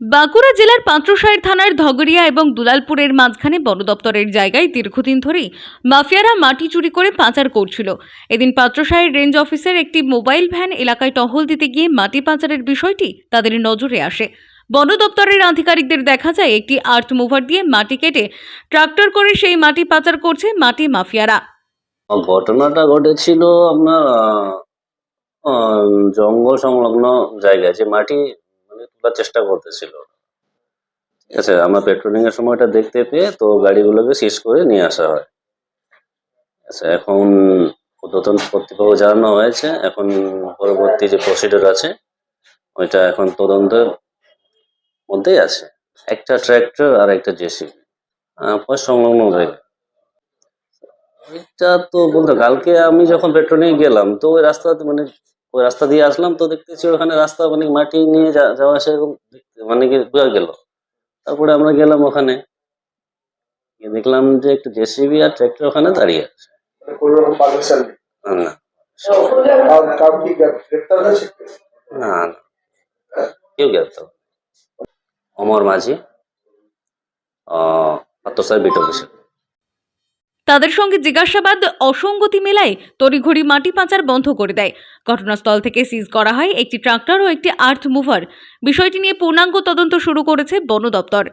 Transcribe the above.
বাঁকুড়া জেলার পাত্রসায়ের থানার ধগরিয়া এবং দুলালপুরের মাঝখানে বন দপ্তরের জায়গায় দীর্ঘদিন ধরেই মাফিয়ারা মাটি চুরি করে পাচার করছিল। এদিন পাত্রসায়ের রেঞ্জ অফিসের একটি মোবাইল ভ্যান এলাকায় টহল দিতে গিয়ে মাটি পাচারের বিষয়টি তাদের নজরে আসে। বন দপ্তরের আধিকারিকদের দেখা যায় একটি আর্থ মুভার দিয়ে মাটি কেটে ট্রাক্টর করে সেই মাটি পাচার করছে মাটি মাফিয়ারা। ঘটনাটা ঘটেছিল আপনার জঙ্গল সংলগ্ন জায়গায় যে মাটি তোলার চেষ্টা করতেছিল। ঠিক আছে, আমরা পেট্রোলিং এর সময়টা দেখতে পেয়ে তো গাড়িগুলোকে সিজ করে নিয়ে আসা হয়। আচ্ছা, এখন ঊর্ধ্বতন কর্তৃপক্ষ জানানো হয়েছে, এখন পরবর্তী যে প্রসিডিউর আছে ওইটা এখন তদন্তের মধ্যেই আছে। একটা ট্র্যাক্টর আর একটা জেসিবি সংলগ্ন জায়গায়। এটা তো বলতে কালকে আমি যখন পেট্রোলিং গেলাম তো ওই রাস্তাতে ওই রাস্তা দিয়ে আসলাম তো দেখতেছি ওখানে রাস্তা মাটি নিয়ে যাওয়া আসা এরকম কি বোঝা গেল। তারপরে আমরা গেলাম ওখানে, গিয়ে দেখলাম যে একটা জেসিবি আর ট্রাক্টর ওখানে দাঁড়িয়ে আছে। না না না, কেউ গ্রেপ্তার। অমর মাঝি, পাত্রসাহেব বিট অফিসার। তাদের সঙ্গে জিজ্ঞাসাবাদ অসঙ্গতি মেলায় তড়িঘড়ি মাটি পাচার বন্ধ করে দেয়। ঘটনাস্থল থেকে সিজ করা হয় একটি ট্রাক্টর ও একটি আর্থ মুভার। বিষয়টি নিয়ে পূর্ণাঙ্গ তদন্ত শুরু করেছে বন দপ্তর।